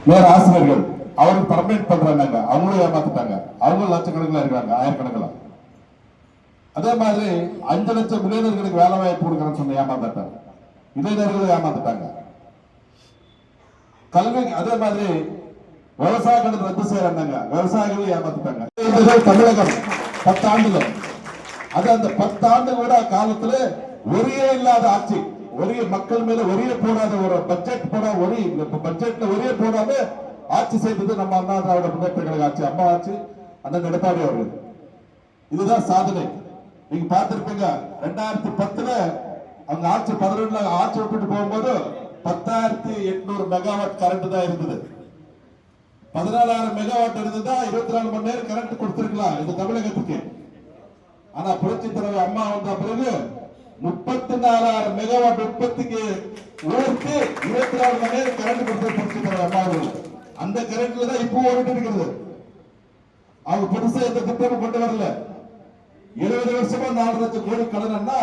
வேற ஆசிரியர்கள் அவருக்கு பர்மனெண்ட் பண்றாங்க, அவங்களும் ஏமாத்துட்டாங்க. அவங்களும் லட்சக்கணக்கில் இருக்கிறாங்க, ஆயிரக்கணக்கில். அதே மாதிரி 5 லட்சம் இளைஞர்களுக்கு வேலை வாய்ப்பு கொடுக்கறேன்னு சொன்ன ஏமாந்துட்டாங்க, இளைஞர்களும் ஏமாந்துட்டாங்க. கல்வி அதே மாதிரி விவசாய கடன் ரத்து செய்யறாங்க, விவசாயிகளும் ஏமாத்துட்டாங்க. தமிழகம் 10 ஆண்டுல, அது அந்த 10 ஆண்டு கூட காலத்துல ஒரே இல்லாத ஆட்சி, ஒரே மக்கள் மேல ஒரே போடாத ஒரு பட்ஜெட் போட, ஒரே பட்ஜெட்ல ஒரே போடாத ஆட்சி செய்தது நம்ம அண்ணா திராவிட முன்னேற்ற கழக ஆட்சி, அம்மா ஆட்சி, அண்ணன் எடப்பாடி அவர்கள். இதுதான் சாதனை. நீங்க பார்த்திருப்பீங்க 2010ல அவங்க ஆட்சி 11ல ஆட்சி விட்டுட்டு போகும்போது 10,800 மெகாவாட் கரண்ட் தான் இருந்தது. 14,000 மெகாவாட் இருந்ததா 24 மணி நேரம் கரண்ட் கொடுத்திருக்கலாம் இந்த தமிழகத்துக்கு. ஆனா புரட்சி தலைவர் அம்மா வந்த பிறகு 34,000 மெகாவாட் உற்பத்திக்கு உயர்த்தி 24 மணி நேரம் கரண்ட் கொடுத்த புரட்சி தலைவர் அம்மா அவர்கள். அந்த கரண்ட்ல தான் இப்போ ஓடிட்டு இருக்கிறது. அவங்க புதுசா இந்த திட்டம் கொண்டு வரல. 70 வருஷமா 4 லட்சம் கோடி கடன்னா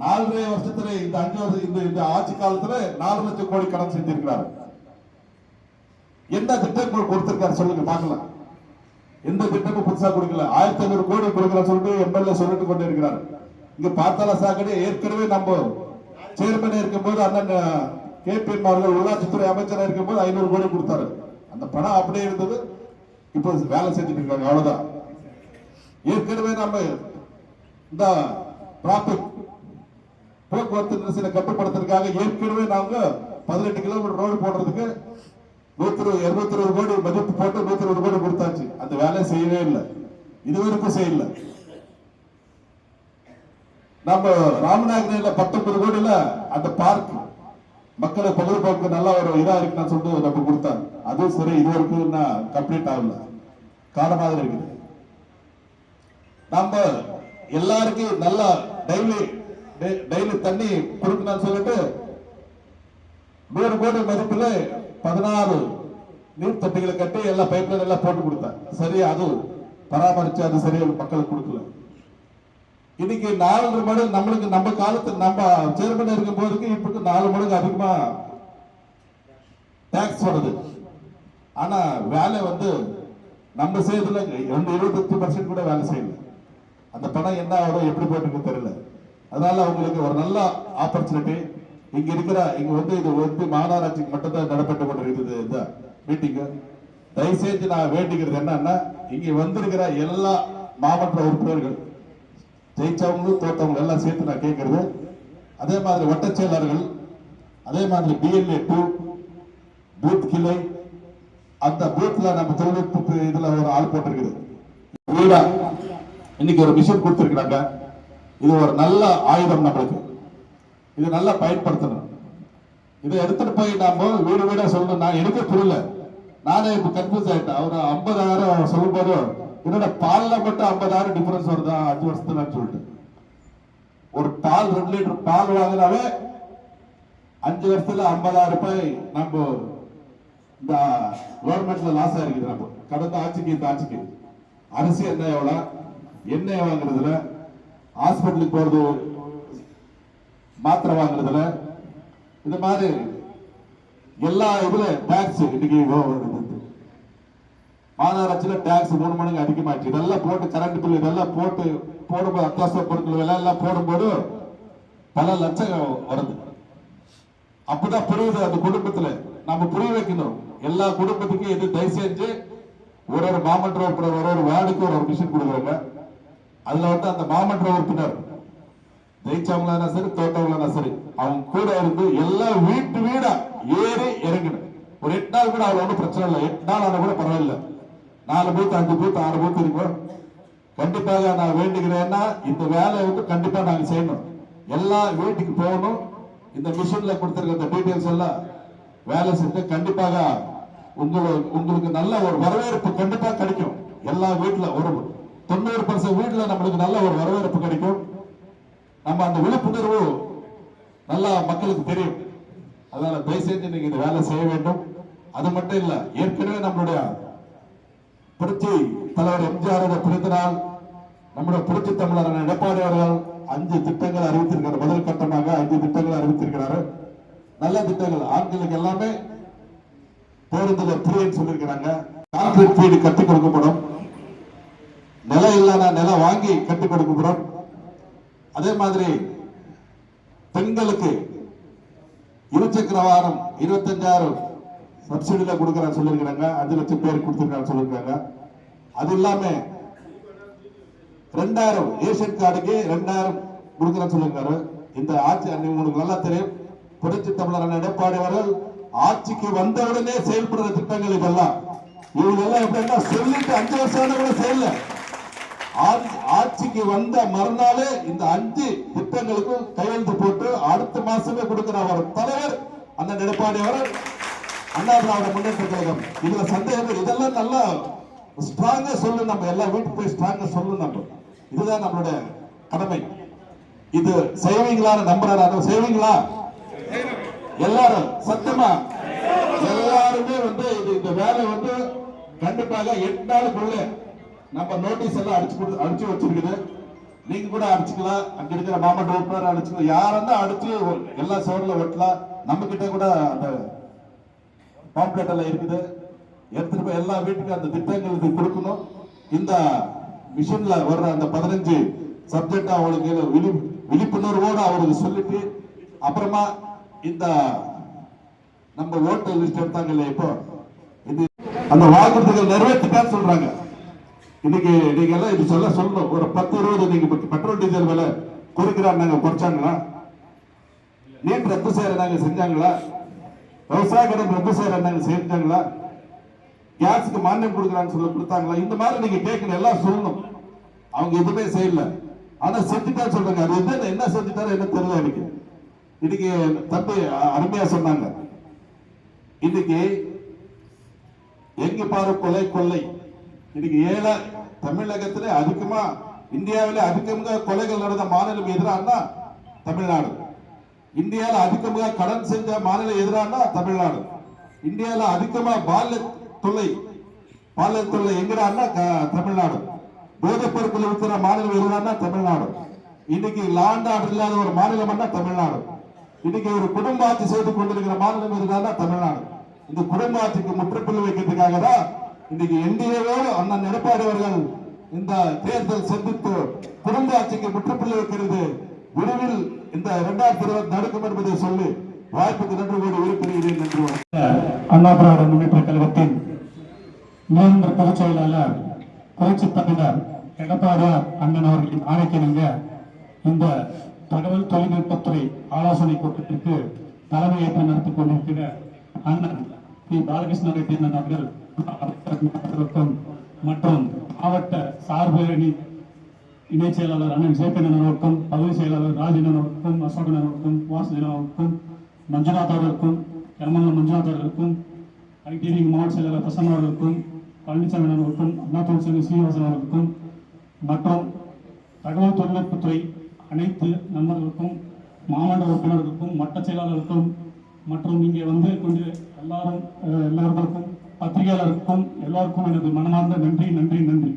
4.5 வருஷத்துல இந்த 5 வருஷம் இந்த ஆட்சி காலத்துல 4 லட்சம் கோடி கடன் செஞ்சிருக்கிறார். என்ன திட்டம் கொடுத்திருக்காரு சொல்லுங்க பார்க்கலாம். எந்த திட்டமும் புதுசா கொடுக்கல. 1,500 கோடி கொடுக்கல சொல்லிட்டு எம்எல்ஏ சொல்லிட்டு கொண்டு இருக்கிறார். இங்க பார்த்தால சாக்கடை ஏற்கனவே நம்ம சேர்மன் இருக்கும் போது அண்ணன் KPN அவர்கள் உள்ளாட்சித்துறை அமைச்சராக இருக்கும் போது 500 கோடி கொடுத்தாரு. அந்த பணம் அப்படியே இருந்தது. இப்போ வேலை செஞ்சுட்டு இருக்காங்க, அவ்வளவுதான். ஏற்கனவே நம்ம இந்த டிராபிக் போக்குவரத்து நெரிசலை கட்டுப்படுத்துறதுக்காக ஏற்கனவே நாங்க 18 கிலோமீட்டர் ரோடு போடுறதுக்கு 220 கோடி மதிப்பு போட்டு 120 கோடி கொடுத்தாச்சு. அந்த வேலையை செய்யவே இல்லை, இதுவரைக்கும் செய்யல. நம்ம ராமநாதகிரியில 19 கோடியில அந்த பார்க் மக்களை பொழுதுபோக்கு நல்லா ஒரு இதா இருக்குன்னு சொல்லிட்டு நம்ம கொடுத்தாங்க. அதுவும் சரி, இது வரைக்கும் கம்ப்ளீட் ஆகல, காலமாக இருக்குது. நம்ம எல்லாருக்கும் நல்லா டெய்லி தண்ணி கொடுக்கணும்னு சொல்லிட்டு 100 கோடி மதிப்புல 16 நீர் தொட்டிகளை கட்டி எல்லா பைப்லைன் எல்லாம் போட்டு கொடுத்தாங்க. சரியா அது பராமரிச்சு அது சரியா மக்களுக்கு கொடுக்கல. இன்னைக்கு 4 மடங்கு நம்மளுக்கு நம்ம காலத்துல நம்ம சேர்மன் இருக்கும் போதுக்கு இப்ப 4 மடங்கு அதிகமா டாக்ஸ் வருது. ஆனா வேலை நம்ம செய்யறதுல 28% கூட வேலை செய்யல. அந்த பணம் என்ன ஆகும், எப்படி போயிட்டு தெரியல. அதனால அவங்களுக்கு ஒரு நல்ல ஆப்பர்ச்சுனிட்டி இங்க இருக்கிற இது மாநகராட்சிக்கு மட்டும் தான் நடைபெற்று கொண்டிருக்கிறது இந்த மீட்டிங். தயவுசெய்து நான் வேண்டிக்கிறது என்னன்னா, இங்க வந்திருக்கிற எல்லா மாவட்ட உறுப்பினர்கள் ஜெயிச்சவங்களும் தோற்றவங்களும் எல்லாம் சேர்த்து நான் கேட்கறது. அதே மாதிரி வட்ட செயலாளர்கள், அதே மாதிரி BLA 2 பூத் கிளை, அந்த பூத்ல நம்ம தொழில்நுட்ப இதுல ஒரு ஆள் போட்டிருக்குது. வீடா இன்னைக்கு ஒரு மிஷின் கொடுத்திருக்கிறாங்க. இது ஒரு நல்ல ஆயுதம், நம்மளுக்கு இது நல்லா பயன்படுத்தணும். இதை எடுத்துட்டு போய் நாம வீடு வீடா சொல்லணும். நான் எனக்கே புரியல, நானே இப்ப கன்ஃபியூஸ் ஆயிட்டேன். அவரு 50,000 சொல்லும் போது என்னோட பால்ல மட்டும் 50,000 டிஃபரன்ஸ் வருதா 5 வருஷத்துல சொல்லிட்டு. ஒரு பால் 2 லிட்டர் பால் வாங்கினாவே 5 வருஷத்துல 50,000 ரூபாய் நம்ம இந்த கவர்மெண்ட்ல லாஸ் ஆயிருக்குது. நம்ம கடந்த ஆட்சிக்கு இந்த ஆட்சிக்கு அரிசி எண்ணெய் வாங்குறதுல, ஹாஸ்பிட்டலுக்கு போறது, மாத்திரை வாங்குறதுல, இந்த மாதிரி எல்லா இதுல டாக்ஸ் இன்னைக்கு மாநகராட்சியில டாக்ஸ் 3 மடங்கு அதிகமாச்சு. இதெல்லாம் போட்டு கரண்ட் பில் இதெல்லாம் போடும்போது அத்தியாவசிய பொருட்கள் விலை எல்லாம் போடும்போது பல லட்சம் வருது. அப்பதான் புரியுது அந்த குடும்பத்துல. நம்ம புரிய வைக்கணும் எல்லா குடும்பத்துக்கும். இது தயவு செஞ்சு ஒரு மாமன்ற உறுப்பினர் ஒரு வார்டுக்கு ஒரு மிஷின் கொடுக்குறாங்க. அதுல அந்த மாமன்ற உறுப்பினர் ஜெயிச்சவங்களா சரி தோட்டவங்களா சரி அவங்க கூட இருந்து எல்லாம் வீடா ஏறி இறங்கணும். ஒரு 8 நாள் கூட அவள் ஒன்றும் பிரச்சனை இல்லை. 8 நாள் ஆனா கூட பரவாயில்ல. 4 பூத் 5 பூத் 6 பூத் இருக்கும். கண்டிப்பாக நான் வேண்டுகிறேன்னா இந்த வேலையை கண்டிப்பா நாங்க செய்யணும். எல்லா வீட்டுக்கு போகணும். இந்த மிஷின்ல கொடுத்திருக்க இந்த டீடைல்ஸ் எல்லாம் வேலை செஞ்சு கண்டிப்பாக உங்களுக்கு நல்ல ஒரு வரவேற்பு கண்டிப்பா கிடைக்கும். எல்லா வீட்டுல ஒரு 90% வீட்டுல நம்மளுக்கு நல்ல ஒரு வரவேற்பு கிடைக்கும். நம்ம அந்த விழிப்புணர்வு நல்லா மக்களுக்கு தெரியும். அதனால தயவு செஞ்சு நீங்க இந்த வேலை செய்ய வேண்டும். அது மட்டும் இல்ல, ஏற்கனவே நம்மளுடைய புரட்சி தலைவர் எம்ஜிஆர் பிறந்த நாள், நம்முடைய புரட்சி தமிழர் எடப்பாடி அவர்கள் 5 திட்டங்கள் அறிவித்திருக்கிறார். முதல் கட்டமாக 5 திட்டங்கள் அறிவித்திருக்கிறார். நல்ல திட்டங்கள். ஆண்களுக்கு எல்லாமே பேருந்துல ஃப்ரீன்னு சொல்லியிருக்கிறாங்க. கான்கிரீட் வீடு கட்டி கொடுக்கப்படும். நிலம் இல்லைன்னா நிலம் வாங்கி கட்டி கொடுக்கப்படும். அதே மாதிரி பெண்களுக்கு இருசக்கர வாகனம் 25,000 சப்சிடியில கொடுக்கறான்னு சொல்லியிருக்கிறாங்க. 5 லட்சம் பேர் கொடுத்திருக்காங்க சொல்லியிருக்காங்க. அது இல்லாம 2000 ரேஷன் கார்டுக்கு 2000 கொடுக்கறேன்னு சொல்லியிருக்காரு. இந்த ஆட்சி உங்களுக்கு நல்லா தெரியும். புரட்சி தமிழர் எடப்பாடி அவர்கள் ஆட்சிக்கு வந்தவுடனே செயல்படுற திட்டங்கள் இதெல்லாம். இவங்க எல்லாம் எப்படின்னா சொல்லிட்டு 5 வருஷம் கூட செய்யல. ஆட்சிக்கு வந்த மறுநாளே இந்த 5 திட்டங்களுக்கும் கையெழுத்து போட்டு அடுத்த மாசமே கொடுக்கிற அவர் தலைவர் அண்ணன் எடப்பாடி அவர்கள், அண்ணா திராவிட முன்னேற்ற கழகம். இதுல சந்தேகம் இதெல்லாம் நல்லா ஸ்ட்ராங்கா சொல்லு. நம்ம எல்லா வீட்டுக்கு போய் ஸ்ட்ராங்கா சொல்லு. நம்ம இதுதான் நம்மளுடைய கடமை. இது செய்வீங்களான்னு நம்புறாரு. செய்வீங்களா எல்லாரும்? சத்தியமா எல்லாருமே வந்து இந்த வேலை வந்து கண்டிப்பாக 8 நாளுக்குள்ள நம்ம நோட்டீஸ் எல்லாம் அடிச்சு வச்சிருக்குது. நீங்க கூட அடிச்சுக்கலாம். அங்க இருக்கிற மாவட்ட உறுப்பினர் அடிச்சுக்கலாம். யாருன்னா அடிச்சு எல்லா சோர்ல வெட்டலாம். நம்ம கிட்ட கூட அந்த பாம்ப்ளெட் எல்லாம் இருக்குது. எடுத்துட்டு போய் எல்லா வீட்டுக்கும் அந்த திட்டங்களுக்கு கொடுக்கணும். இந்த மிஷன்ல வர்ற அந்த 15 சப்ஜெக்ட் அவங்களுக்கு விழிப்புணர்வோடு அவருக்கு சொல்லிட்டு அப்புறமா இந்த நம்ம ஓட்டர் லிஸ்ட் எடுத்தாங்க இல்லையா, இப்போ இது அந்த வாக்குறுதிகள் நிறைவேற்றிட்டான்னு சொல்றாங்க. இன்னைக்கு நீங்க எல்லாம் இது சொல்லணும். ஒரு 10-20 நீங்க பெட்ரோல் டீசல் விலை குறைக்கிறாங்க, குறைச்சாங்களா? நீட் ரத்து செய்யறாங்க, செஞ்சாங்களா? விவசாய கடன் ரத்து செய்யறாங்க, செஞ்சாங்களா? கேஸுக்கு மானியம் கொடுக்கறான்னு சொல்ல கொடுத்தாங்களா? இந்த மாதிரி நீங்க கேட்கணும், எல்லாம் சொல்லணும். அவங்க எதுவுமே செய்யல. ஆனா செஞ்சுட்டா சொல்றாங்க. அது என்ன செஞ்சுட்டாரு என்ன தெரியல எனக்கு. இன்னைக்கு தம்பி அருமையா சொன்னாங்க. இன்னைக்கு எங்க பாரு கொலை கொள்ளை. இன்னைக்கு தமிழகத்திலே அதிகமா, இந்தியாவிலே அதிகமாக கொலைகள் நடந்த மாநிலம் எதிரானா தமிழ்நாடு. இந்தியாவில் அதிகமாக கடன் செஞ்ச மாநிலம் எதிரானா தமிழ்நாடு. இந்தியாவில் அதிகமா பால்ய தொல்லை எங்கிறான்னா தமிழ்நாடு. போதைப் பொருட்கள் இருக்கிற மாநிலம் எதிரானா தமிழ்நாடு. இன்னைக்கு லாண்ட் ஆர்டர் இல்லாத ஒரு மாநிலம் தமிழ்நாடு. இன்னைக்கு ஒரு குடும்ப ஆட்சி செய்து கொண்டிருக்கிற மாநிலம் எதிரானா தமிழ்நாடு. இந்த குடும்ப ஆட்சிக்கு முற்றுப்புள்ளி வைக்கிறதுக்காக தான் இன்னைக்கு என்டிஏவோடு அண்ணன் எடப்பாடி அவர்கள் இந்த தேர்தல் சந்தித்து குடும்ப ஆட்சிக்கு முற்றுப்புள்ளி வைக்கிறது விரைவில் இந்த 2020 நடக்கும் என்பதை சொல்லி வாய்ப்புக்கு நன்றி கூறி விரும்புகிறேன். நன்றி. அண்ணா திராவிட முன்னேற்ற கழகத்தின் நிரந்தர பொதுச் செயலாளர் புரட்சி தமிழர் எடப்பாடியார் அண்ணன் அவர்களின் ஆணைக்கிணங்க இந்த தகவல் தொழில்நுட்பத்துறை ஆலோசனை கூட்டத்திற்கு தலைமையேற்று நடத்திக் கொண்டிருக்கிற அண்ணன் பி பாலகிருஷ்ண ரெட்டி அவர்கள் மற்றும் மாவட்ட சார்பு இணைச் செயலாளர் அண்ணன் சேப்பன் அவர்களுக்கும், பகுதி செயலாளர் ராஜன் அவர்களுக்கும், அசோகன் அவர்களுக்கும், வாசுதேவன் அவர்களுக்கும், மஞ்சுநாத் அவர்களுக்கும், எரமங்கலம் மஞ்சுநாத் அவர்களுக்கும், ஐடிவி மாவட்ட செயலாளர் பிரசன்ன அவர்களுக்கும், பழனிசாமி அவர்களுக்கும், அண்ணா தொழிற்சங்க சீனிவாசன் அவர்களுக்கும் மற்றும் தகவல் தொழில்நுட்பத்துறை அனைத்து நண்பர்களுக்கும், மாவட்ட உறுப்பினர்களுக்கும், மட்ட செயலாளர்களுக்கும் மற்றும் இங்கே வந்து கொண்டு எல்லாருக்கும் பத்திரிகையாளருக்கும் எல்லாருக்கும் எனது மனமார்ந்த நன்றி நன்றி நன்றி.